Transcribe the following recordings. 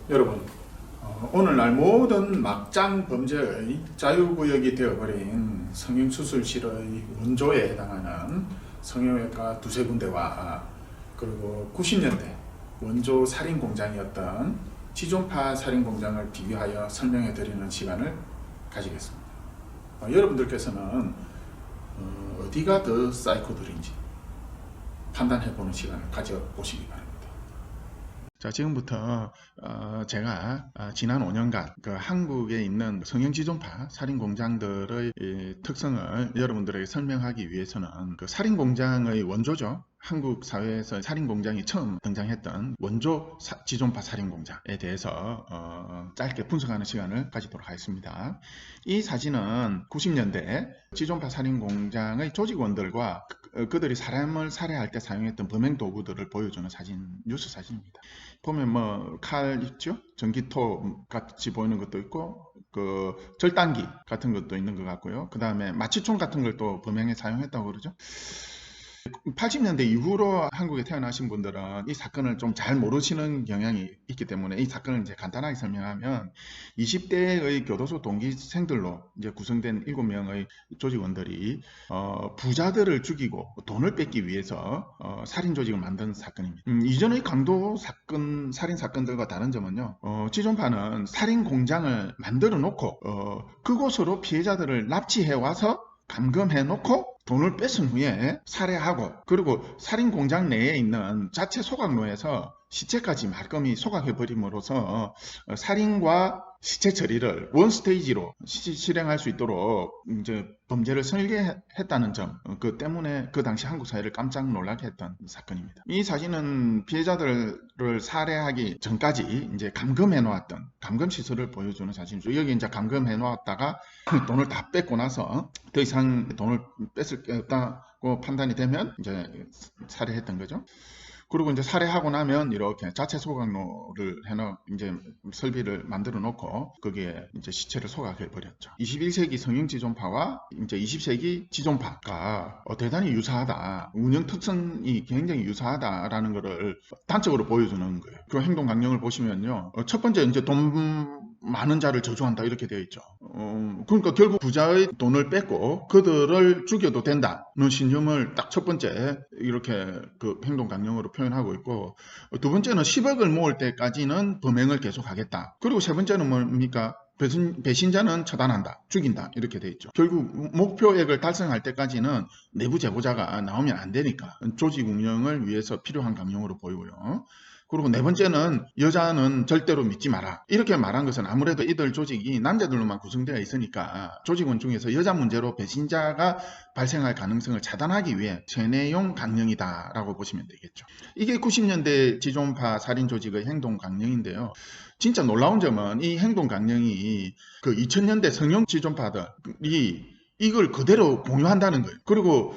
여러분, 오늘날 모든 막장 범죄의 자유구역이 되어버린 성형수술실의 원조에 해당하는 성형외과 두세 군데와 그리고 90년대 원조 살인공장이었던 지존파 살인공장을 비교하여 설명해드리는 시간을 가지겠습니다. 여러분들께서는 어디가 더 사이코들인지 판단해보는 시간을 가져보시기 바랍니다. 자, 지금부터 제가 지난 5년간 그 한국에 있는 성형지존파 살인공장들의 특성을 여러분들에게 설명하기 위해서는 그 살인공장의 원조죠. 한국 사회에서 살인공장이 처음 등장했던 원조 지존파 살인공장에 대해서 짧게 분석하는 시간을 가지도록 하겠습니다. 이 사진은 90년대 지존파 살인공장의 조직원들과 그들이 사람을 살해할 때 사용했던 범행 도구들을 보여주는 사진, 뉴스 사진입니다. 보면 뭐 칼 있죠? 전기톱 같이 보이는 것도 있고 그 절단기 같은 것도 있는 것 같고요. 그 다음에 마취총 같은 걸 또 범행에 사용했다고 그러죠. 80년대 이후로 한국에 태어나신 분들은 이 사건을 좀 잘 모르시는 경향이 있기 때문에 이 사건을 이제 간단하게 설명하면 20대의 교도소 동기생들로 이제 구성된 7명의 조직원들이 부자들을 죽이고 돈을 뺏기 위해서 살인 조직을 만든 사건입니다. 이전의 강도 사건, 살인 사건들과 다른 점은요. 지존파는 살인 공장을 만들어 놓고 그곳으로 피해자들을 납치해 와서 감금해 놓고 돈을 뺏은 후에 살해하고 그리고 살인 공장 내에 있는 자체 소각로에서 시체까지 말끔히 소각해버림으로써 살인과 시체 처리를 원 스테이지로 실행할 수 있도록 이제 범죄를 설계했다는 점, 그 때문에 그 당시 한국 사회를 깜짝 놀라게 했던 사건입니다. 이 사진은 피해자들을 살해하기 전까지 이제 감금해 놓았던 감금 시설을 보여주는 사진이죠. 여기 이제 감금해 놓았다가 돈을 다 뺏고 나서 더 이상 돈을 뺏을 게 없다고 판단이 되면 이제 살해했던 거죠. 그리고 이제 살해하고 나면 이렇게 자체 소각로를 해놓 이제 설비를 만들어 놓고 거기에 이제 시체를 소각해 버렸죠. 21세기 성형 지존파와 이제 20세기 지존파가 대단히 유사하다. 운영 특성이 굉장히 유사하다라는 것을 단적으로 보여주는 거예요. 그 행동 강령을 보시면요. 첫 번째 이제 돈 많은 자를 저주한다 이렇게 되어 있죠. 그러니까 결국 부자의 돈을 뺏고 그들을 죽여도 된다는 신념을 딱 첫 번째 이렇게 그 행동 강령으로 표현하고 있고, 두 번째는 10억을 모을 때까지는 범행을 계속하겠다. 그리고 세 번째는 뭡니까? 배신자는 처단한다, 죽인다 이렇게 돼 있죠. 결국 목표액을 달성할 때까지는 내부 제보자가 나오면 안 되니까 조직 운영을 위해서 필요한 강령으로 보이고요. 그리고 네 번째는 여자는 절대로 믿지 마라. 이렇게 말한 것은 아무래도 이들 조직이 남자들로만 구성되어 있으니까 조직원 중에서 여자 문제로 배신자가 발생할 가능성을 차단하기 위해 세뇌용 강령이다라고 보시면 되겠죠. 이게 90년대 지존파 살인 조직의 행동 강령인데요. 진짜 놀라운 점은 이 행동 강령이 그 2000년대 성형 지존파들이 이걸 그대로 공유한다는 거예요. 그리고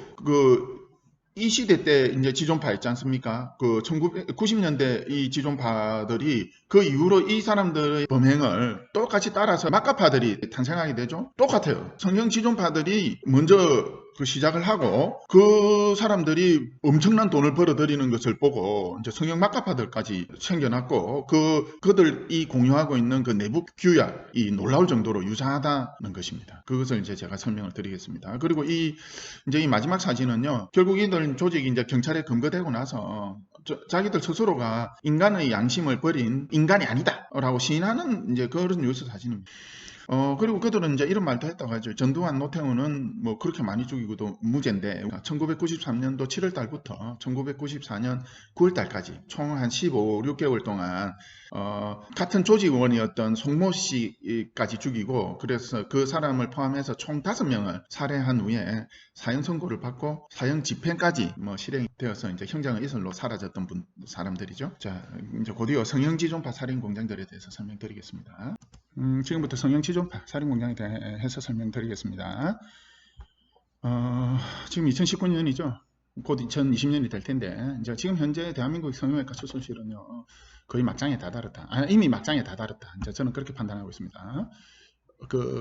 이 시대 때 이제 지존파 있지 않습니까? 그 1990년대 이 지존파들이 그 이후로 이 사람들의 범행을 똑같이 따라서 막가파들이 탄생하게 되죠. 똑같아요. 성형 지존파들이 먼저 그 시작을 하고 그 사람들이 엄청난 돈을 벌어들이는 것을 보고 이제 성형 막가파들까지 챙겨놨고 그들이 공유하고 있는 그 내부 규약이 놀라울 정도로 유사하다는 것입니다. 그것을 이제 제가 설명을 드리겠습니다. 그리고 이제 이 마지막 사진은요. 결국 이들 조직이 이제 경찰에 검거되고 나서 자기들 스스로가 인간의 양심을 버린 인간이 아니다라고 시인하는 이제 그런 뉴스 사진입니다. 그리고 그들은 이제 이런 말도 했다고 하죠. 전두환, 노태우는 뭐 그렇게 많이 죽이고도 무죄인데 1993년도 7월 달부터 1994년 9월 달까지 총 한 15, 6개월 동안 같은 조직원이었던 송모 씨까지 죽이고 그래서 그 사람을 포함해서 총 5명을 살해한 후에 사형 선고를 받고 사형 집행까지 뭐 실행이 되어서 이제 형장의 이슬로 사라졌던 사람들이죠. 자, 이제 곧이어 성형지존파 살인 공장들에 대해서 설명드리겠습니다. 지금부터 성형지존파 살인공장에 대해서 설명드리겠습니다. 지금 2019년이죠. 곧 2020년이 될 텐데 이제 지금 현재 대한민국 성형외과 수술실은요 거의 막장에 다다랐다. 이미 막장에 다다랐다. 이제 저는 그렇게 판단하고 있습니다.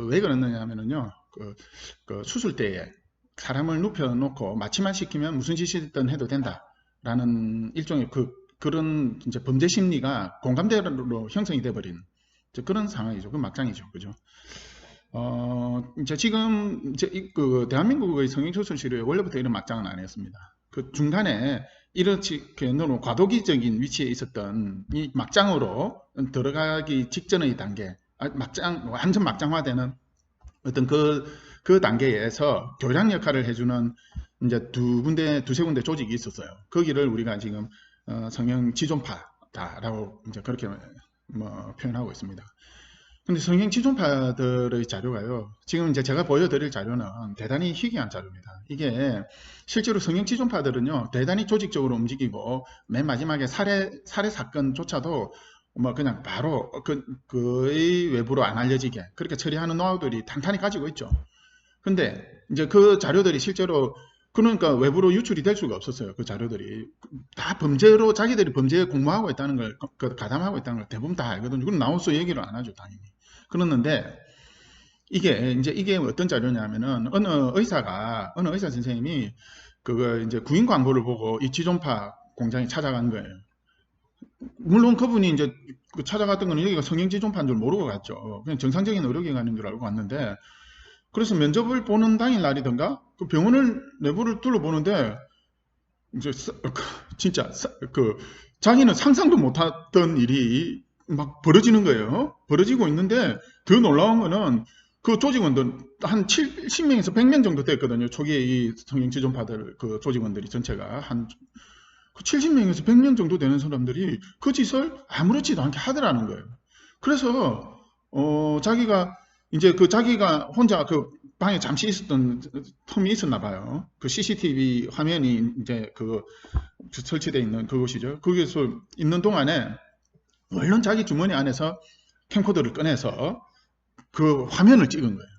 왜 그러느냐 하면은요 그 수술 때에 사람을 눕혀놓고 마취만 시키면 무슨 짓이든 해도 된다라는 일종의 그 그런 이제 범죄 심리가 공감대로 형성이 돼버린 그런 상황이죠. 그 막장이죠. 그죠? 이제 지금 그 대한민국의 성형수술실에 원래부터 이런 막장은 아니었습니다. 그 중간에 이렇게 너무 과도기적인 위치에 있었던 이 막장으로 들어가기 직전의 단계, 막장 완전 막장화되는 어떤 그 단계에서 교량 역할을 해주는 이제 두세 군데 조직이 있었어요. 거기를 우리가 지금 성형 지존파다라고 이제 그렇게 뭐 표현하고 있습니다. 근데 성형 지존파들의 자료가요, 지금 이제 제가 보여드릴 자료는 대단히 희귀한 자료입니다. 이게 실제로 성형 지존파들은요, 대단히 조직적으로 움직이고, 맨 마지막에 살해 사건조차도 뭐 그냥 바로 그의 외부로 안 알려지게 그렇게 처리하는 노하우들이 탄탄히 가지고 있죠. 근데 이제 그 자료들이 실제로 그러니까 외부로 유출이 될 수가 없었어요. 그 자료들이 다 범죄로 자기들이 범죄에 공모하고 있다는 걸 가담하고 있다는 걸 대부분 다 알거든요. 그럼 나와서 얘기를 안 하죠, 당연히. 그러는데 이게 어떤 자료냐면은 어느 의사 선생님이 그거 이제 구인 광고를 보고 이 지존파 공장에 찾아간 거예요. 물론 그분이 이제 찾아갔던 거는 여기가 성형 지존파인 줄 모르고 갔죠. 그냥 정상적인 의료기관인 줄 알고 갔는데, 그래서 면접을 보는 당일 날이던가 그 병원을 내부를 둘러보는데 이제 진짜 자기는 상상도 못했던 일이 막 벌어지는 거예요. 벌어지고 있는데 더 놀라운 거는 그 조직원들 한 70명에서 100명 정도 됐거든요. 초기에 이 성형 지존파들 그 조직원들이 전체가 한 70명에서 100명 정도 되는 사람들이 그 짓을 아무렇지도 않게 하더라는 거예요. 그래서 자기가 혼자 그 방에 잠시 있었던 텀이 있었나 봐요. 그 CCTV 화면이 이제 설치되어 있는 그곳이죠. 거기서 있는 동안에 얼른 자기 주머니 안에서 캠코더를 꺼내서 그 화면을 찍은 거예요.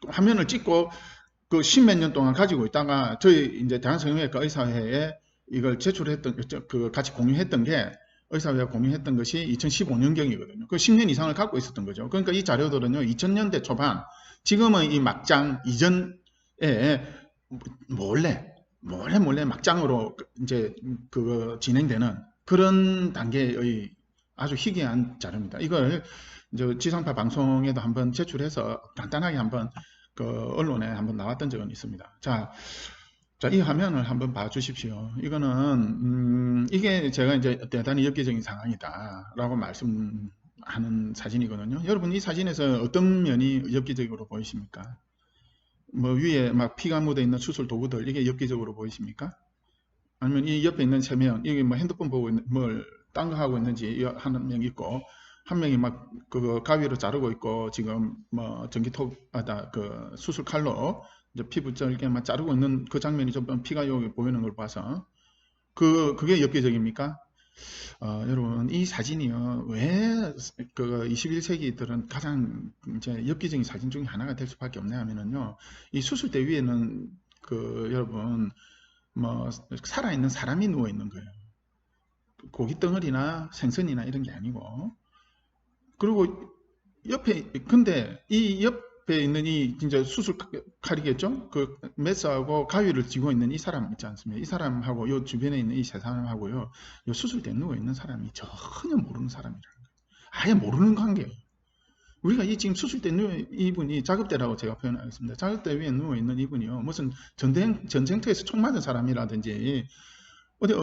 화면을 찍고 그 십몇 년 동안 가지고 있다가 저희 이제 대한성형외과 의사회에 이걸 제출했던, 같이 공유했던 게, 의사회가 공유했던 것이 2015년경이거든요. 그 10년 이상을 갖고 있었던 거죠. 그러니까 이 자료들은요, 2000년대 초반, 지금의 이 막장 이전에 몰래 막장으로 이제 진행되는 그런 단계의 아주 희귀한 자료입니다. 이걸 이제 지상파 방송에도 한번 제출해서 간단하게 한번 언론에 한번 나왔던 적은 있습니다. 자, 이 화면을 한번 봐주십시오. 이거는 이게 제가 이제 대단히 엽기적인 상황이다라고 말씀하는 사진이거든요. 여러분 이 사진에서 어떤 면이 엽기적으로 보이십니까? 뭐 위에 막 피가 묻어 있는 수술 도구들 이게 엽기적으로 보이십니까? 아니면 이 옆에 있는 세 명 이게 뭐 핸드폰 보고 뭘 딴 거 하고 있는지 한 명 있고, 한 명이 막 그거 가위로 자르고 있고 지금 뭐 전기톱 그 수술 칼로 이제 피부 절개만 자르고 있는 그 장면이 좀 피가 여기 보이는 걸 봐서 그게 엽기적입니까? 여러분 이 사진이요, 왜 21세기들은 가장 이제 엽기적인 사진 중에 하나가 될 수밖에 없냐 하면은요, 이 수술대 위에는 여러분 뭐 살아있는 사람이 누워 있는 거예요. 고기 덩어리나 생선이나 이런 게 아니고, 그리고 근데 이 옆에 있는 이 진짜 수술 칼이겠죠? 그 메스하고 가위를 쥐고 있는 이 사람 있지 않습니까? 이 사람하고 요 주변에 있는 이 세 사람하고요, 요 수술대에 누워 있는 사람이 전혀 모르는 사람이라는 거예요. 아예 모르는 관계예요. 우리가 지금 수술대 이분이 작업대라고 제가 표현하겠습니다. 작업대 위에 누워 있는 이분이요, 무슨 전쟁터에서 총 맞은 사람이라든지 어디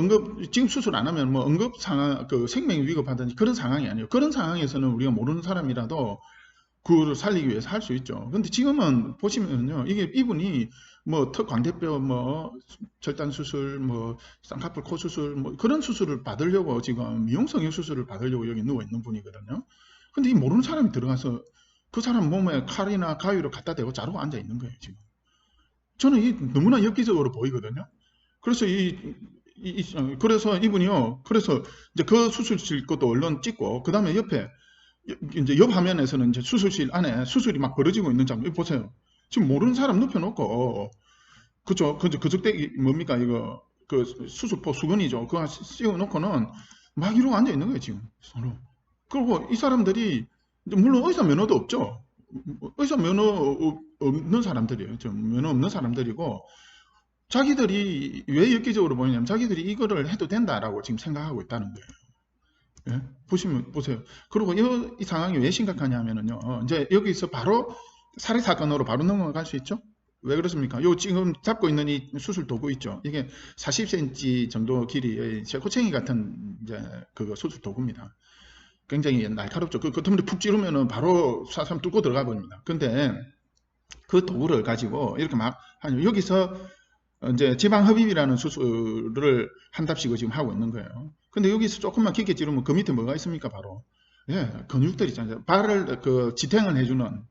지금 수술 안 하면 뭐 응급 상황, 생명 위급하든지 그런 상황이 아니에요. 그런 상황에서는 우리가 모르는 사람이라도 그를 살리기 위해서 할 수 있죠. 근데 지금은 보시면요, 이분이 뭐 광대뼈 뭐 절단 수술, 뭐 쌍꺼풀 코 수술, 뭐 그런 수술을 받으려고 지금 미용 성형 수술을 받으려고 여기 누워 있는 분이거든요. 근데 이 모르는 사람이 들어가서 그 사람 몸에 칼이나 가위로 갖다 대고 자르고 앉아 있는 거예요, 지금. 저는 이 너무나 엽기적으로 보이거든요. 그래서 그래서 이분이요, 그래서 이제 그 수술실 것도 얼른 찍고, 그 다음에 옆에 이제 옆 화면에서는 이제 수술실 안에 수술이 막 벌어지고 있는 장면 보세요. 지금 모르는 사람 눕혀놓고, 그죠? 그저때 뭡니까 이거 수술포 수건이죠. 그거 씌워놓고는 막 이러고 앉아 있는 거예요, 지금 서로. 그리고 이 사람들이 물론 의사 면허도 없죠. 의사 면허 없는 사람들이에요. 좀 면허 없는 사람들이고, 자기들이 왜 엽기적으로 보이냐면 자기들이 이거를 해도 된다라고 지금 생각하고 있다는 거예요. 예? 보시면 보세요. 그리고 이 상황이 왜 심각하냐면은요. 이제 여기서 바로 살해 사건으로 바로 넘어갈 수 있죠. 왜 그렇습니까? 요 지금 잡고 있는 이 수술 도구 있죠. 이게 40cm 정도 길이의 제 호챙이 같은 이제 그 수술 도구입니다. 굉장히 날카롭죠. 그 틈을 푹 찌르면은 바로 사람 뚫고 들어가 버립니다. 근데 그 도구를 가지고 이렇게 막 하죠. 여기서 이제 지방흡입이라는 수술을 한답시고 지금 하고 있는 거예요. 근데 여기서 조금만 깊게 찌르면 그 밑에 뭐가 있습니까? 바로 예, 근육들 있잖아요. 발을 그 지탱을 해주는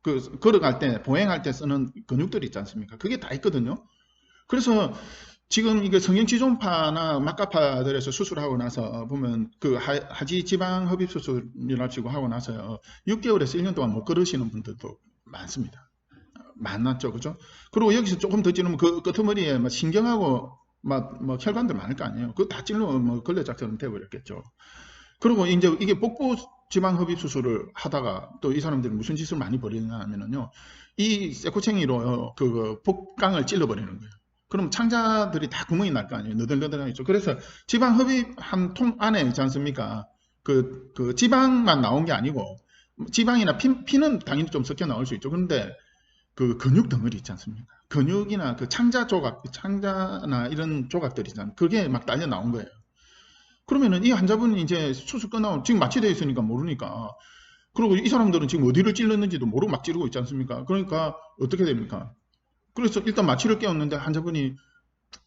그 걸어갈 때 보행할 때 쓰는 근육들 있지 않습니까? 그게 다 있거든요. 그래서 지금 이게 성형지존파나 막가파들에서 수술하고 나서 보면 그 하지 지방 흡입 수술이라고 하고 나서요 6개월에서 1년 동안 못 걸으시는 분들도 많습니다. 많았죠, 그죠? 그리고 여기서 조금 더 찌르면 그 끄트머리에 막 신경하고 막 뭐 혈관들 많을 거 아니에요. 그거 다 찔러면 뭐 걸레짝처럼 돼버렸겠죠. 그리고 이제 이게 복부 지방 흡입 수술을 하다가 또 이 사람들이 무슨 짓을 많이 벌이냐 하면은요, 이 쇠코챙이로 그 복강을 찔러버리는 거예요. 그럼 창자들이 다 구멍이 날 거 아니에요. 너덜너덜하겠죠. 그래서 지방 흡입 한 통 안에 있지 않습니까? 그 지방만 나온 게 아니고 지방이나 피는 당연히 좀 섞여 나올 수 있죠. 그런데 그 근육 덩어리 있지 않습니까? 근육이나 그 창자 조각, 창자나 이런 조각들이 있잖아요. 그게 막 딸려 나온 거예요. 그러면은 이 환자분이 이제 수술 끝나고 지금 마취되어 있으니까 모르니까. 그리고 이 사람들은 지금 어디를 찔렀는지도 모르고 막 찌르고 있지 않습니까? 그러니까 어떻게 됩니까? 그래서 일단 마취를 깨웠는데 환자분이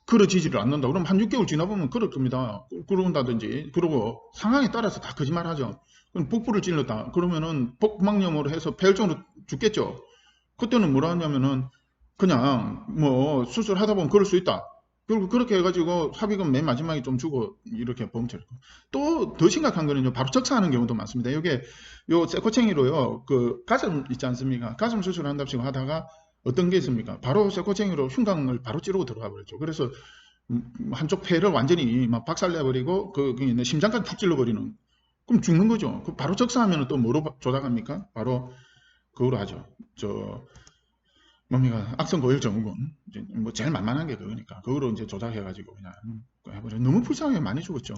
걸어지지를 않는다. 그럼 한 6개월 지나보면 걸을 겁니다. 그런다든지. 그러고 상황에 따라서 다 거짓말하죠. 그럼 복부를 찔렀다. 그러면은 복막염으로 해서 폐혈증으로 죽겠죠. 그때는 뭐라 하냐면은 그냥 뭐 수술하다 보면 그럴 수 있다. 결국 그렇게 해가지고 합의금 맨 마지막에 좀 주고 이렇게 범죄를. 또 더 심각한 거는요. 바로 적사하는 경우도 많습니다. 이게 요 쇠코챙이로요. 그 가슴 있지 않습니까? 가슴 수술한답시고 하다가 어떤 게 있습니까? 바로 쇠코챙이로 흉곽을 바로 찌르고 들어가 버렸죠. 그래서 한쪽 폐를 완전히 막 박살내버리고 그 심장까지 푹 찔러버리는. 그럼 죽는 거죠. 그 바로 적사하면 또 뭐로 조작합니까? 바로 그거로 하죠. 저 뭡니까 악성 고열 증후군 이제 뭐 제일 만만한 게 그거니까 그거로 이제 조작해가지고 그냥 해버려. 너무 불쌍하게 많이 죽었죠.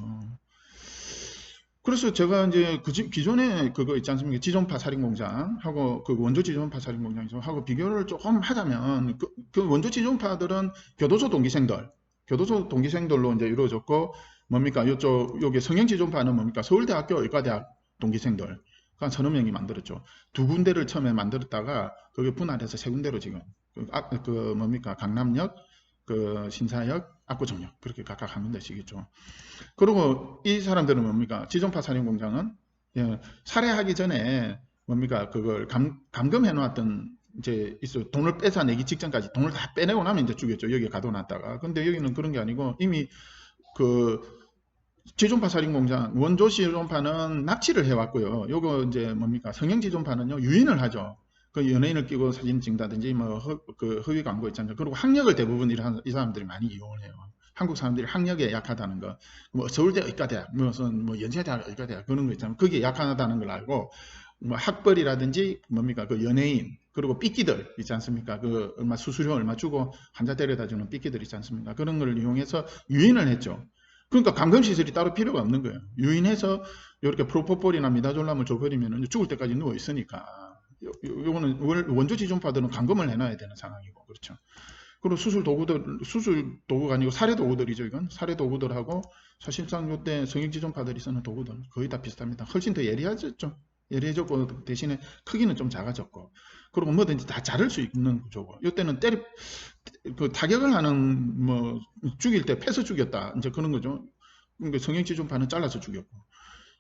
그래서 제가 이제 그 기존에 그거 있지 않습니까? 지존파 살인공장 하고 그 원조 지존파 살인공장에서 하고 비교를 조금 하자면 그 원조 지존파들은 교도소 동기생들로 이제 이루어졌고 뭡니까 요쪽 요게 성형 지존파는 뭡니까 서울대학교 의과대학 동기생들 한 서너 명이 만들었죠. 두 군데를 처음에 만들었다가 그게 분할해서 세 군데로 지금 그 뭡니까 강남역, 그 신사역, 압구정역 그렇게 각각 한 군데씩 있죠. 그리고 이 사람들은 뭡니까 지존파 살인공장은 예, 살해하기 전에 뭡니까 그걸 감금해 놓았던 이제 있어 돈을 뺏어내기 직전까지 돈을 다 빼내고 나면 이제 죽였죠. 여기에 가둬놨다가. 근데 여기는 그런 게 아니고 이미 그 지존파 살인공장 원조 지존파는 납치를 해왔고요. 요거 이제 뭡니까 성형 지존파는요 유인을 하죠. 그 연예인을 끼고 사진 찍다든지 뭐 그 허위 광고 있잖아요. 그리고 학력을 대부분 이 사람들이 많이 이용을 해요. 한국 사람들이 학력에 약하다는 거, 뭐 서울대 의과대학, 무슨 뭐 연세대학 의과대학 그런 거 있잖아요. 그게 약하다는 걸 알고 뭐 학벌이라든지 뭡니까 그 연예인 그리고 삐끼들 있지 않습니까? 그 얼마 수수료 얼마 주고 환자 데려다 주는 삐끼들 있지 않습니까? 그런 걸 이용해서 유인을 했죠. 그러니까 감금시설이 따로 필요가 없는 거예요. 유인해서 이렇게 프로포폴이나 미다졸람을 줘버리면 죽을 때까지 누워 있으니까. 요거는 원조 지존파들은 감금을 해놔야 되는 상황이고 그렇죠. 그리고 수술 도구가 아니고 살해 도구들이죠. 이건 살해 도구들하고 사실상 이때 성형 지존파들이 쓰는 도구들 거의 다 비슷합니다. 훨씬 더 예리해졌죠. 예리해졌고 대신에 크기는 좀 작아졌고 그리고 뭐든지 다 자를 수 있는 구조고 이때는 그 타격을 하는 뭐 죽일 때 패서 죽였다 이제 그런 거죠. 그러니까 성형 지존파는 잘라서 죽였고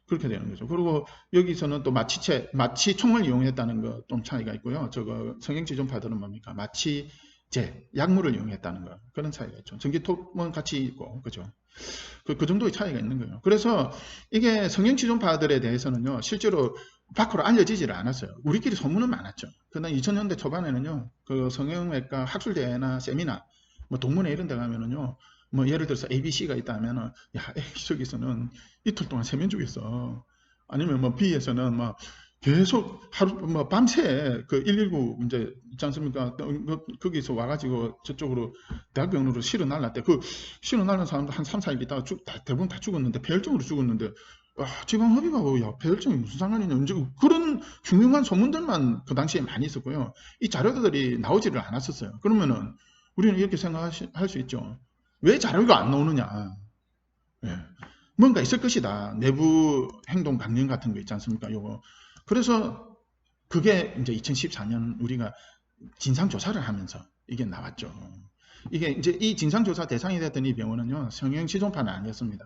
그렇게 되는 거죠. 그리고 여기서는 또 마취총을 이용했다는 거 좀 차이가 있고요. 저거 성형 지존파들은 뭡니까 마취제 약물을 이용했다는 거 그런 차이가 있죠. 전기톱은 같이 있고 그죠. 그 정도의 차이가 있는 거예요. 그래서 이게 성형 지존파들에 대해서는요 실제로 밖으로 알려지지를 않았어요. 우리끼리 소문은 많았죠. 그러나 2000년대 초반에는요 그 성형외과 학술대회나 세미나 뭐 동문회 이런 데 가면은요 뭐 예를 들어서 ABC가 있다 하면은 야 A 저기서는 이틀 동안 세면 죽였어. 아니면 뭐 B에서는 뭐 계속 하루 뭐 밤새 그 119 이제 있지 않습니까? 거기서 와가지고 저쪽으로 대학병원으로 실어 날랐대. 그 실어 날린 사람도 한 3, 4일 있다가 대부분 다 죽었는데 폐혈증으로 죽었는데 지방흡입하고 야 폐혈증이 무슨 상관이냐 이제 그런 중요한 소문들만 그 당시에 많이 있었고요. 이 자료들이 나오지를 않았었어요. 그러면은 우리는 이렇게 생각할 수 있죠. 왜 자료가 안 나오느냐? 예. 뭔가 있을 것이다. 내부 행동 강령 같은 거 있지 않습니까? 요거. 그래서 그게 이제 2014년 우리가 진상조사를 하면서 이게 나왔죠. 이게 이제 이 진상조사 대상이 됐던 이 병원은요, 성형 지존파는 아니었습니다.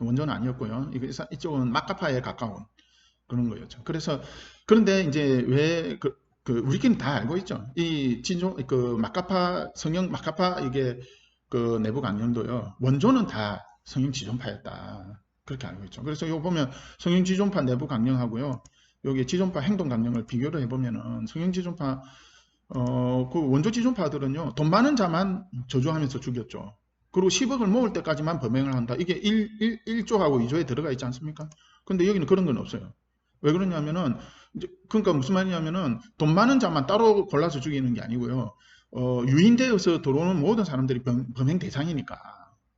원조는 아니었고요. 이쪽은 마카파에 가까운 그런 거였죠. 그래서, 그런데 이제 왜, 우리끼리는 다 알고 있죠. 이 마카파, 성형 마카파 이게 그 내부 강령도요, 원조는 다 성형 지존파였다. 그렇게 알고 있죠. 그래서 이거 보면 성형 지존파 내부 강령하고요, 여기 지존파 행동 강령을 비교를 해보면은 성형 지존파 그 원조 지존파들은요 돈 많은 자만 저주하면서 죽였죠. 그리고 10억을 모을 때까지만 범행을 한다. 이게 1조하고 2조에 들어가 있지 않습니까? 근데 여기는 그런 건 없어요. 왜 그러냐면은 그러니까 무슨 말이냐면은 돈 많은 자만 따로 골라서 죽이는 게 아니고요. 유인되어서 들어오는 모든 사람들이 범행 대상이니까.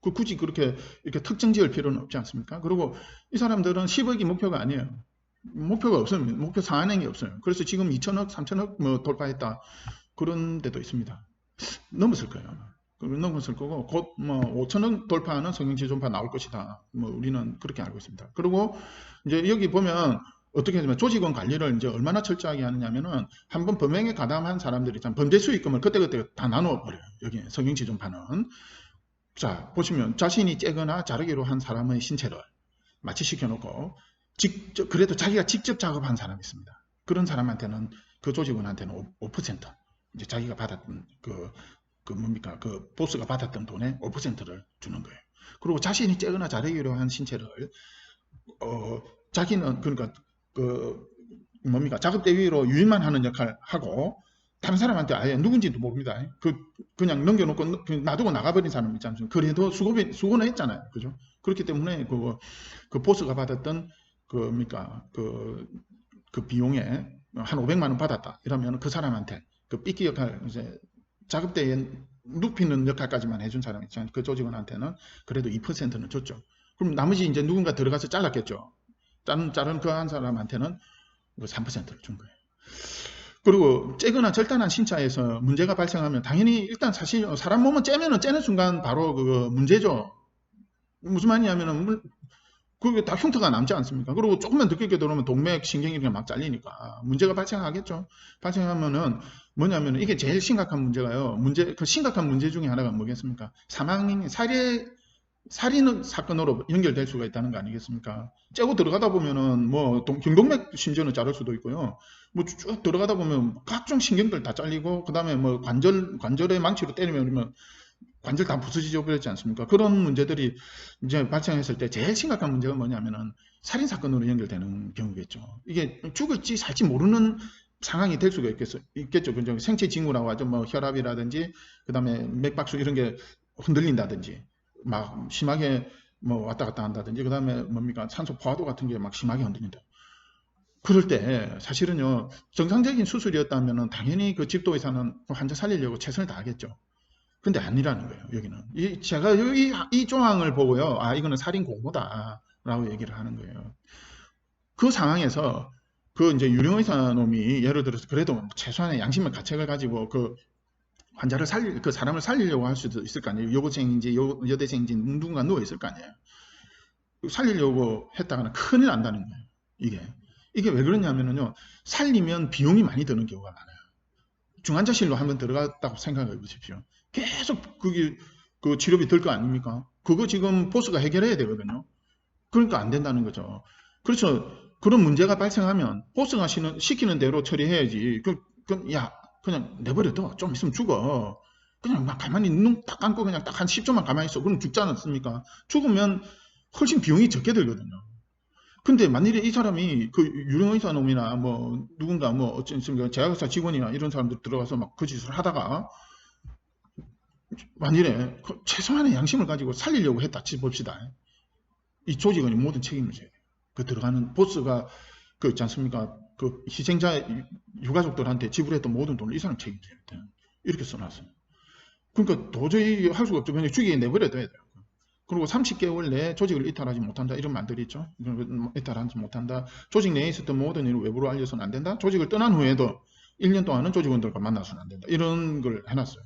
굳이 그렇게 이렇게 특정 지을 필요는 없지 않습니까? 그리고 이 사람들은 10억이 목표가 아니에요. 목표가 없어요. 목표 상한액이 없어요. 그래서 지금 2천억, 3천억 뭐 돌파했다. 그런 데도 있습니다. 넘었을 거예요. 넘었을 거고, 곧 뭐 5천억 돌파하는 성형지존파 나올 것이다. 뭐 우리는 그렇게 알고 있습니다. 그리고 이제 여기 보면 어떻게 하냐면 조직원 관리를 이제 얼마나 철저하게 하느냐면은 한번 범행에 가담한 사람들이 참 범죄 수익금을 그때그때 다 나눠 버려요. 여기 성형지존파는. 자, 보시면 자신이 째거나 자르기로 한 사람의 신체를 마취시켜 놓고 그래도 자기가 직접 작업한 사람이 있습니다. 그런 사람한테는 그 조직원한테는 5% 이제 자기가 받았던 뭡니까 그 보스가 받았던 돈의 5%를 주는 거예요. 그리고 자신이 째거나 자르기로 한 신체를 자기는 그러니까 뭡니까 작업 대위로 유인만 하는 역할을 하고 다른 사람한테 아예 누군지도 모릅니다. 그냥 넘겨놓고 놔두고 나가버린 사람 있지 않습니까? 그래도 수고는 했잖아요. 그죠? 그렇기 때문에 그 보스가 받았던 그 비용에 한 500만 원 받았다. 이러면 그 사람한테 그 삐끼 역할, 이제 작업대에 눕히는 역할까지만 해준 사람 있잖아요. 그 조직원한테는 그래도 2%는 줬죠. 그럼 나머지 이제 누군가 들어가서 잘랐겠죠. 자른 그 한 사람한테는 3%를 준 거예요. 그리고 째거나 절단한 신차에서 문제가 발생하면 당연히 일단 사실 사람 몸은 째면은 째는 순간 바로 그거 문제죠. 무슨 말이냐면은 그게 다 흉터가 남지 않습니까? 그리고 조금만 늦게 들어오면 동맥, 신경이 그냥 막 잘리니까 문제가 발생하겠죠. 발생하면은 뭐냐면은 이게 제일 심각한 문제가요. 그 심각한 문제 중에 하나가 뭐겠습니까? 살인 사건으로 연결될 수가 있다는 거 아니겠습니까? 째고 들어가다 보면은 뭐 경동맥 심지어는 자를 수도 있고요. 뭐 쭉 들어가다 보면 각종 신경들 다 잘리고 그다음에 뭐 관절에 망치로 때리면 그러면 관절 다 부서지죠. 그렇지 않습니까? 그런 문제들이 이제 발생했을 때 제일 심각한 문제가 뭐냐면은 살인 사건으로 연결되는 경우겠죠. 이게 죽을지 살지 모르는 상황이 될 수가 있겠죠. 그죠? 생체 징후라고 하죠. 뭐 혈압이라든지 그다음에 맥박수 이런 게 흔들린다든지 막 심하게 뭐 왔다 갔다 한다든지 그다음에 뭡니까 산소 포화도 같은 게 막 심하게 흔들린다. 그럴 때 사실은요 정상적인 수술이었다면은 당연히 그 집도의사는 환자 살리려고 최선을 다하겠죠. 근데 아니라는 거예요. 여기는 제가 여기 이 조항을 보고요 이거는 살인 공모다라고 얘기를 하는 거예요. 그 상황에서 그 이제 유령의사 놈이 예를 들어서 그래도 최소한의 양심의 가책을 가지고 그 환자를 그 사람을 살리려고 할 수도 있을 거 아니에요. 여고생인지 여대생인지 누군가 누워 있을 거 아니에요. 살리려고 했다가는 큰일 난다는 거예요. 이게 왜 그러냐면요. 살리면 비용이 많이 드는 경우가 많아요. 중환자실로 한번 들어갔다고 생각해 보십시오. 계속 그 치료비 들 거 아닙니까? 그거 지금 보스가 해결해야 되거든요. 그러니까 안 된다는 거죠. 그래서 그런 문제가 발생하면 보스가 시키는 대로 처리해야지. 그럼 그냥 내버려둬. 좀 있으면 죽어. 그냥 막 가만히 눈 딱 감고 그냥 딱 한 10초만 가만히 있어. 그럼 죽지 않습니까? 죽으면 훨씬 비용이 적게 들거든요. 근데 만일에 이 사람이 그 유령의사 놈이나 뭐 누군가 뭐 어쨌든 제약회사 직원이나 이런 사람들 들어가서 막 그 짓을 하다가 만일에 최소한의 양심을 가지고 살리려고 했다 칩시다. 이 조직원이 모든 책임을 져야 돼요. 그 들어가는 보스가 그 있지 않습니까? 그 희생자 유가족들한테 지불했던 모든 돈을 이 사람 책임져야 돼. 이렇게 써놨어요. 그러니까 도저히 할 수가 없죠. 그냥 죽이게 내버려둬야 돼요. 그리고 30개월 내에 조직을 이탈하지 못한다. 이런 말들이 있죠. 이탈하지 못한다. 조직 내에 있었던 모든 일을 외부로 알려서는 안 된다. 조직을 떠난 후에도 1년 동안은 조직원들과 만나서는 안 된다. 이런 걸 해놨어요.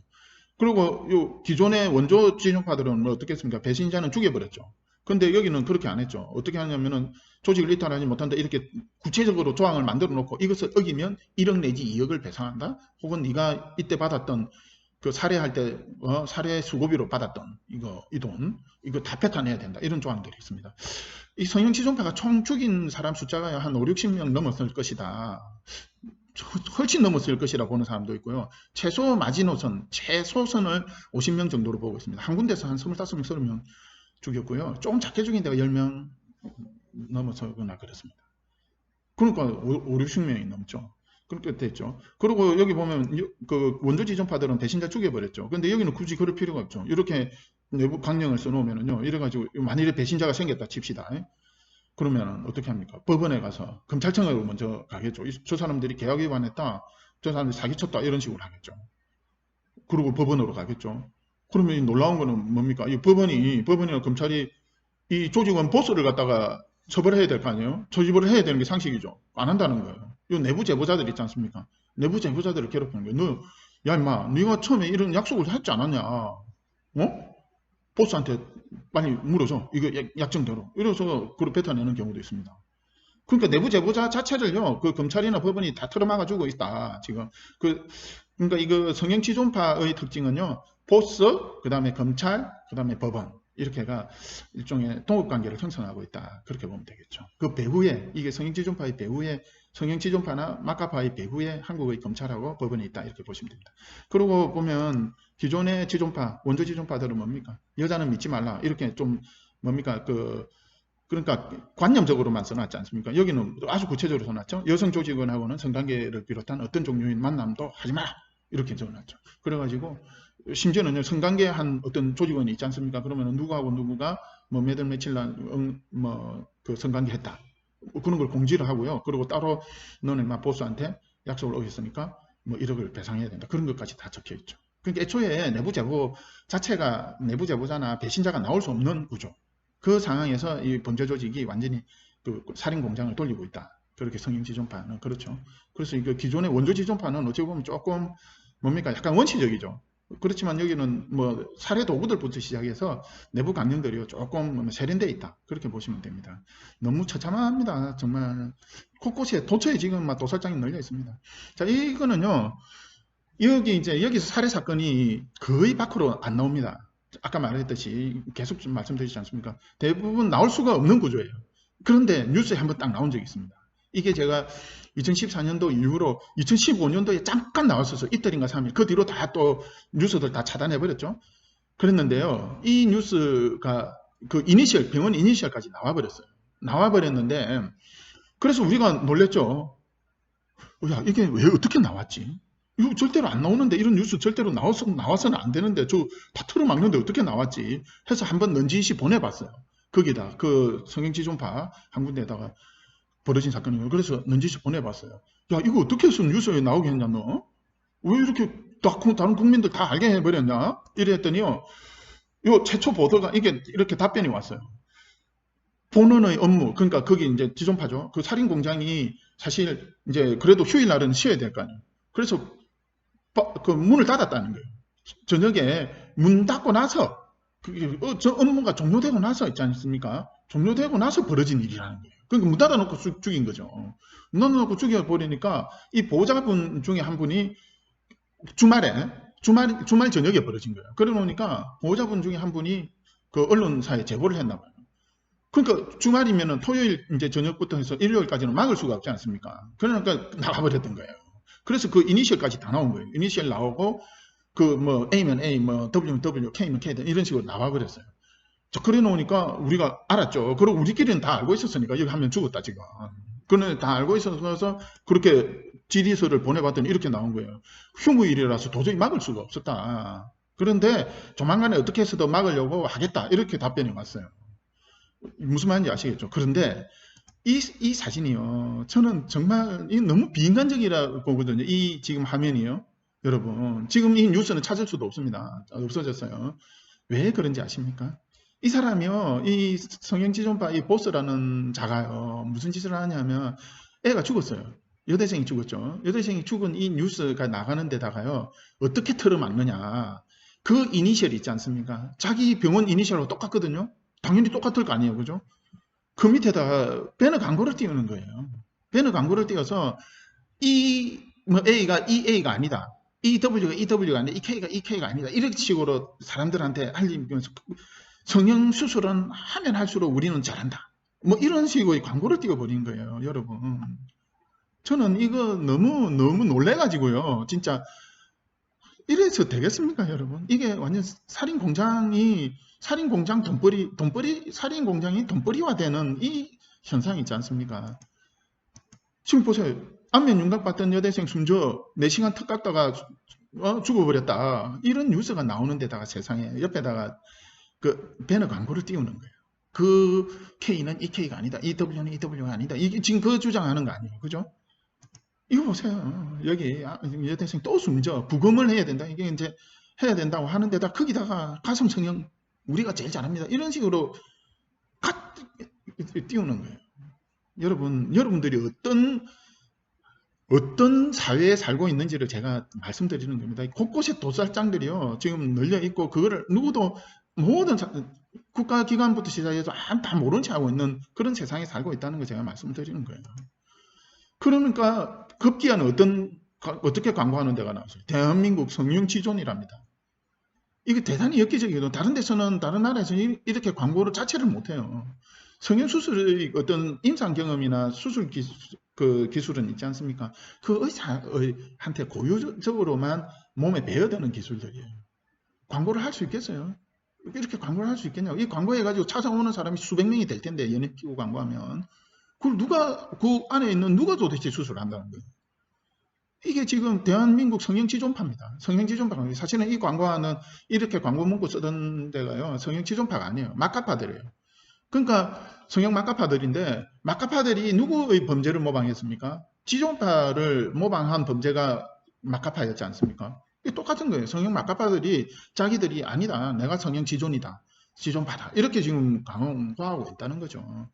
그리고 요 기존의 원조 지정파들은 뭐 어떻게 했습니까? 배신자는 죽여버렸죠. 근데 여기는 그렇게 안 했죠. 어떻게 하냐면은 조직을 이탈하지 못한다. 이렇게 구체적으로 조항을 만들어 놓고 이것을 어기면 1억 내지 2억을 배상한다. 혹은 네가 이때 받았던 그 살해할 때 살해 수고비로 받았던 이 돈 이거 다 패탄해야 된다. 이런 조항들이 있습니다. 이 성형지존파가 총 죽인 사람 숫자가 한 5, 60명 넘었을 것이다. 훨씬 넘었을 것이라고 보는 사람도 있고요. 최소 마지노선, 최소선을 50명 정도로 보고 있습니다. 한 군데서 한 25명, 30명 죽였고요. 조금 작게 죽인 데가 10명 넘어서거나 그렇습니다. 그러니까 5, 60명이 넘죠. 그렇게 됐죠. 그리고 여기 보면 그 원조 지존파들은 배신자 죽여버렸죠. 근데 여기는 굳이 그럴 필요가 없죠. 이렇게 내부 강령을 써놓으면요. 이래가지고 만일에 배신자가 생겼다 칩시다. 그러면 어떻게 합니까? 법원에 가서 검찰청으로 먼저 가겠죠. 저 사람들이 계약 위반했다. 저 사람들이 사기쳤다. 이런 식으로 하겠죠. 그리고 법원으로 가겠죠. 그러면 이 놀라운 거는 뭡니까? 이 법원이나 검찰이 이 조직원 보스를 갖다가 처벌해야 될 거 아니에요? 처벌을 해야 되는 게 상식이죠. 안 한다는 거예요. 이 내부 제보자들 있지 않습니까? 내부 제보자들을 괴롭히는 거예요. 야 임마, 네가 처음에 이런 약속을 했지 않았냐? 보스한테 빨리 물어줘. 이거 약정대로. 이래서 그걸 뱉어내는 경우도 있습니다. 그러니까 내부 제보자 자체를요, 그 검찰이나 법원이 다 틀어막아주고 있다. 지금 그러니까 이거 성형지존파의 특징은요, 보스, 그 다음에 검찰, 그 다음에 법원. 이렇게가 일종의 동업관계를 형성하고 있다. 그렇게 보면 되겠죠. 그 배후에, 이게 성형지존파의 배후에, 성형지존파나 마카파의 배후에 한국의 검찰하고 법원이 있다. 이렇게 보시면 됩니다. 그리고 보면 기존의 지존파, 원조 지존파들은 뭡니까? 여자는 믿지 말라. 이렇게 좀 뭡니까? 그러니까 관념적으로만 써놨지 않습니까? 여기는 아주 구체적으로 써놨죠. 여성 조직원하고는 성관계를 비롯한 어떤 종류의 만남도 하지 마라. 이렇게 적어놨죠. 그래가지고 심지어는 성관계 한 어떤 조직원이 있지 않습니까? 그러면 누구하고 누구가 뭐 몇월 며칠 날 그 성관계 했다. 그런 걸 공지를 하고요. 그리고 따로 너는 막 보스한테 약속을 어겼으니까 뭐 1억을 배상해야 된다. 그런 것까지 다 적혀 있죠. 그러니까 애초에 내부 제보 자체가 내부 제보자나 배신자가 나올 수 없는 구조. 그 상황에서 이 범죄 조직이 완전히 그 살인 공장을 돌리고 있다. 그렇게 성형지존파는 그렇죠. 그래서 이 기존의 원조 지존파는 어찌 보면 조금 뭡니까? 약간 원시적이죠. 그렇지만 여기는 뭐 살해 도구들부터 시작해서 내부 강령들이 조금 세련되어 있다. 그렇게 보시면 됩니다. 너무 처참합니다. 정말 곳곳에 도처에 지금 막 도살장이 널려 있습니다. 자, 이거는요. 여기서 살해 사건이 거의 밖으로 안 나옵니다. 아까 말했듯이 계속 좀 말씀드리지 않습니까? 대부분 나올 수가 없는 구조예요. 그런데 뉴스에 한번 딱 나온 적이 있습니다. 이게 제가 2014년도 이후로 2015년도에 잠깐 나왔어서 이틀인가 3일 그 뒤로 다 또 뉴스들 다 차단해버렸죠. 그랬는데요. 이 뉴스가 그 병원 이니셜까지 나와버렸어요. 나와버렸는데 그래서 우리가 놀랬죠. 야, 이게 왜 어떻게 나왔지? 이거 절대로 안 나오는데 이런 뉴스 절대로 나와서는 안 되는데 저 다 틀어막는데 어떻게 나왔지? 해서 한번 넌지시 보내봤어요. 거기다 그 성형지존파 한 군데에다가 벌어진 사건이에요. 그래서 넌지시 보내봤어요. 야, 이거 어떻게 해서 뉴스에 나오게 했냐 너? 왜 이렇게 다른 국민들 다 알게 해버렸냐? 이랬더니요. 요 최초 보도가 이게 이렇게 답변이 왔어요. 본원의 업무, 그러니까 거기 이제 지존파죠. 그 살인 공장이 사실 이제 그래도 휴일날은 쉬어야 될 거 아니에요. 그래서 그 문을 닫았다는 거예요. 저녁에 문 닫고 나서 저 업무가 종료되고 나서 있지 않습니까? 종료되고 나서 벌어진 일이라는 거예요. 그러니까 문 닫아놓고 죽인 거죠. 문 닫아놓고 죽여버리니까 이 보호자분 중에 한 분이 주말 저녁에 벌어진 거예요. 그러니까 보호자분 중에 한 분이 그 언론사에 제보를 했나 봐요. 그러니까 주말이면은 토요일 이제 저녁부터 해서 일요일까지는 막을 수가 없지 않습니까? 그러니까 나가버렸던 거예요. 그래서 그 이니셜까지 다 나온 거예요. 이니셜 나오고 그 뭐 A면 A, 뭐 W면 W, K면 K 이런 식으로 나와버렸어요. 자, 그래 놓으니까 우리가 알았죠. 그리고 우리끼리는 다 알고 있었으니까 여기 하면 죽었다 지금. 그는 다 알고 있어서 그렇게 질의서를 보내봤더니 이렇게 나온 거예요. 휴무일이라서 도저히 막을 수가 없었다. 그런데 조만간에 어떻게 해서도 막으려고 하겠다. 이렇게 답변이 왔어요. 무슨 말인지 아시겠죠? 그런데 이 사진이요. 저는 정말 이 너무 비인간적이라고 보거든요. 이 지금 화면이요. 여러분, 지금 이 뉴스는 찾을 수도 없습니다. 없어졌어요. 왜 그런지 아십니까? 이 사람이요, 이 성형지존파 이 보스라는 자가요, 무슨 짓을 하냐면, 애가 죽었어요. 여대생이 죽었죠. 여대생이 죽은 이 뉴스가 나가는 데다가요, 어떻게 틀어막느냐. 그 이니셜 있지 않습니까? 자기 병원 이니셜하고 똑같거든요. 당연히 똑같을 거 아니에요. 그죠? 그 밑에다가 배너 광고를 띄우는 거예요. 배너 광고를 띄워서 뭐 A가 EA가 아니다. EW가 EW가 아니다. EK가 EK가 아니다. 이런 식으로 사람들한테 알리면서 성형 수술은 하면 할수록 우리는 잘한다. 뭐 이런 식의 광고를 띄워버린 거예요, 여러분. 저는 이거 너무 놀래가지고요. 진짜 이래서 되겠습니까, 여러분? 이게 완전 살인 공장 살인 공장이 돈벌이화되는 이 현상이 있지 않습니까? 지금 보세요. 안면 윤곽 받던 여대생 숨져 4시간 턱 깎다가 죽어버렸다. 이런 뉴스가 나오는 데다가 세상에 옆에다가 그 배너 광고를 띄우는 거예요. 그 K는 이 K가 아니다. EW는 EW가 아니다. 이게 지금 그 주장하는 거 아니에요. 그죠? 이거 보세요. 여기 여대생 또 숨져. 부검을 해야 된다. 이게 이제 해야 된다고 하는데다 거기다가 가슴 성형 우리가 제일 잘합니다. 이런 식으로 갓 띄우는 거예요. 여러분들이 어떤 사회에 살고 있는지를 제가 말씀드리는 겁니다. 곳곳에 도살장들이요. 지금 널려 있고 그거를 누구도 모든 국가기관부터 시작해서 다 모른 채 하고 있는 그런 세상에 살고 있다는 걸 제가 말씀드리는 거예요. 그러니까 급기야는 어떻게 광고하는 데가 나왔어요. 대한민국 성형지존이랍니다. 이게 대단히 엽기적이거든요. 다른 데서는 다른 나라에서는 이렇게 광고를 자체를 못해요. 성형수술의 어떤 임상 경험이나 수술 기술은 있지 않습니까? 그 의사한테 고유적으로만 몸에 배어드는 기술들이에요. 광고를 할 수 있겠어요? 이렇게 광고를 할 수 있겠냐고. 이 광고해가지고 찾아오는 사람이 수백 명이 될 텐데, 연예 끼고 광고하면. 그걸 그 안에 있는 누가 도대체 수술을 한다는 거예요? 이게 지금 대한민국 성형지존파입니다. 성형지존파가 사실은 이 광고하는 이렇게 광고 문구 쓰던 데가요. 성형지존파가 아니에요. 막가파들이에요. 그러니까 성형 막가파들인데 막가파들이 누구의 범죄를 모방했습니까? 지존파를 모방한 범죄가 막가파였지 않습니까? 이게 똑같은 거예요. 성형 막가파들이 자기들이 아니다. 내가 성형 지존이다. 지존파다. 이렇게 지금 강화하고 있다는 거죠.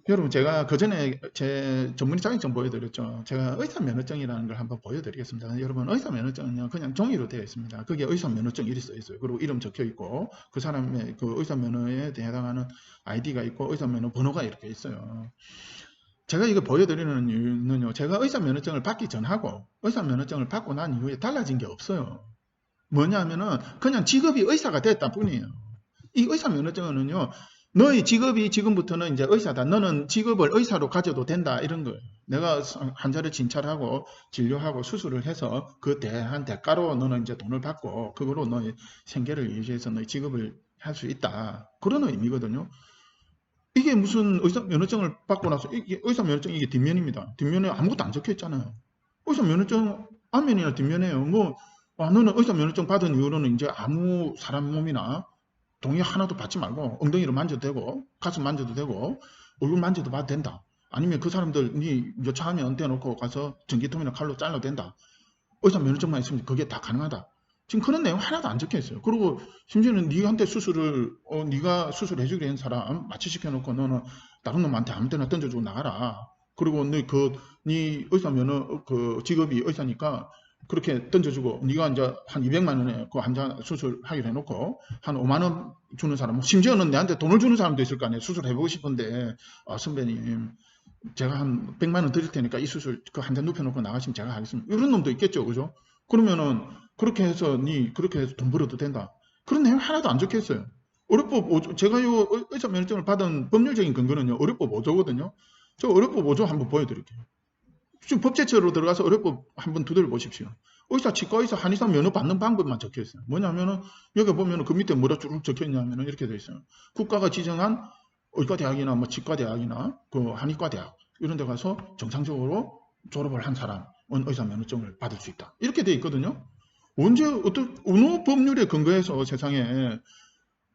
여러분 제가 그 전에 제 전문의 자격증 보여드렸죠. 제가 의사면허증이라는 걸 한번 보여드리겠습니다. 여러분 의사면허증은요 그냥 종이로 되어 있습니다. 그게 의사면허증 이름 써 있어요. 그리고 이름 적혀 있고 그 사람의 그 의사면허에 해당하는 아이디가 있고 의사면허 번호가 이렇게 있어요. 제가 이거 보여드리는 이유는요. 제가 의사면허증을 받기 전하고 의사면허증을 받고 난 이후에 달라진 게 없어요. 뭐냐면은 그냥 직업이 의사가 됐다 뿐이에요. 이 의사면허증은요. 너의 직업이 지금부터는 이제 의사다. 너는 직업을 의사로 가져도 된다. 이런 거예요. 내가 환자를 진찰하고 진료하고 수술을 해서 그 대한 대가로 너는 이제 돈을 받고 그거로 너의 생계를 유지해서 너의 직업을 할 수 있다. 그런 의미거든요. 이게 무슨 의사 면허증을 받고 나서 이게 의사 면허증 이게 뒷면입니다. 뒷면에 아무것도 안 적혀 있잖아요. 의사 면허증 앞면이나 뒷면에요. 뭐 너는 의사 면허증 받은 이후로는 이제 아무 사람 몸이나 동의 하나도 받지 말고 엉덩이를 만져도 되고 가슴 만져도 되고 얼굴 만져도 봐도 된다. 아니면 그 사람들이 여차하면 대놓고 가서 전기통이나 칼로 잘라도 된다. 의사 면허증만 있으면 그게 다 가능하다. 지금 그런 내용 하나도 안 적혀 있어요. 그리고 심지어는 네한테 네가 수술해 주기로 한 사람 마취시켜 놓고 너는 다른 놈한테 아무 데나 던져주고 나가라. 그리고 네 의사 면허 그 직업이 의사니까 그렇게 던져주고 네가 이제 한 200만 원에 그 환자 수술하기로 해놓고 한 5만 원 주는 사람 심지어는 내한테 돈을 주는 사람도 있을 거 아니에요. 수술해보고 싶은데 선배님 제가 한 100만 원 드릴 테니까 이 수술 그 환자 눕혀놓고 나가시면 제가 하겠습니다. 이런 놈도 있겠죠. 그죠? 그러면은 그렇게 해서 그렇게 해서 돈 벌어도 된다. 그런 내용 하나도 안 적혀 있어요. 의료법 5조, 제가 요 의사 면허증을 받은 법률적인 근거는요. 의료법 5조거든요. 저 의료법 5조 한번 보여드릴게요. 지금 법제처로 들어가서 의료법 한번 두드려 보십시오. 의사, 치과의사, 한의사 면허 받는 방법만 적혀 있어요. 뭐냐면은, 여기 보면은 그 밑에 뭐라 쭉 적혀 있냐면은 이렇게 되어 있어요. 국가가 지정한 의과대학이나 뭐 치과대학이나 그 한의과대학, 이런 데 가서 정상적으로 졸업을 한 사람은 의사 면허증을 받을 수 있다. 이렇게 되어 있거든요. 언제, 어느 법률에 근거해서 세상에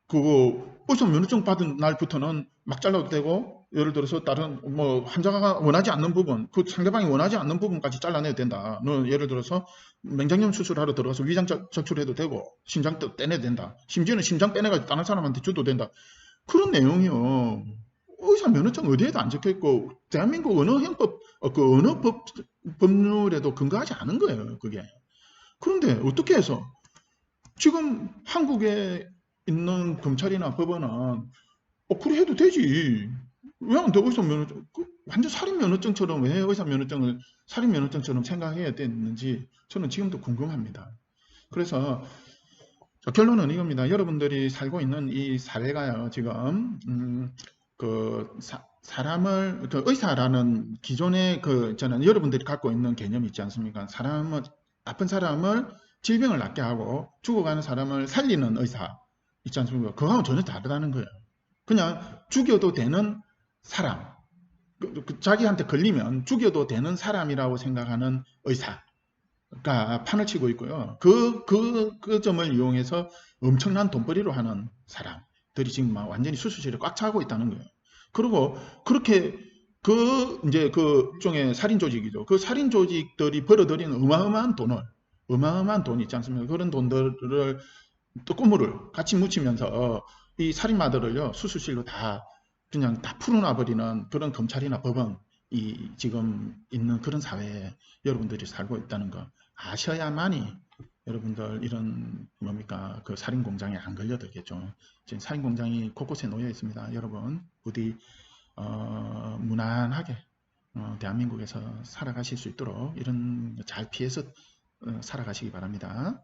그거 의사 면허증 받은 날부터는 막 잘라도 되고 예를 들어서 다른 뭐 환자가 원하지 않는 부분, 그 상대방이 원하지 않는 부분까지 잘라내야 된다. 너 예를 들어서 맹장염 수술하러 들어가서 위장 적출해도 되고 심장도 떼내야 된다. 심지어는 심장 빼내가지고 다른 사람한테 줘도 된다. 그런 내용이요. 의사 면허증 어디에도 안 적혀 있고 대한민국 언어행법 그 법률에도 근거하지 않은 거예요. 그게. 그런데 어떻게 해서 지금 한국에 있는 검찰이나 법원은 그래 해도 되지. 왜 안 돼? 의사 면허증, 완전 살인 면허증처럼 왜 의사 면허증을 살인 면허증처럼 생각해야 되는지 저는 지금도 궁금합니다. 그래서 결론은 이겁니다. 여러분들이 살고 있는 이 사회가요, 지금, 사람을, 그 의사라는 기존의 저는 여러분들이 갖고 있는 개념이 있지 않습니까? 아픈 사람을 질병을 낫게 하고 죽어가는 사람을 살리는 의사 있지 않습니까? 그거하고는 전혀 다르다는 거예요. 그냥 죽여도 되는 사람, 자기한테 걸리면 죽여도 되는 사람이라고 생각하는 의사가 판을 치고 있고요. 그 점을 이용해서 엄청난 돈벌이로 하는 사람들이 지금 막 완전히 수술실에 꽉 차고 있다는 거예요. 그리고 그렇게 이제 그 일종의 살인 조직이죠. 그 살인 조직들이 벌어들이는 어마어마한 돈 있지 않습니까? 그런 돈들을 또 꾸물을 같이 묻히면서 이 살인마들을요 수술실로 그냥 다 풀어놔버리는 그런 검찰이나 법원이 지금 있는 그런 사회에 여러분들이 살고 있다는 거 아셔야만이 여러분들 이런 뭡니까 그 살인 공장에 안 걸려들겠죠. 지금 살인 공장이 곳곳에 놓여 있습니다. 여러분 부디 무난하게 대한민국에서 살아가실 수 있도록 이런 잘 피해서 살아가시기 바랍니다.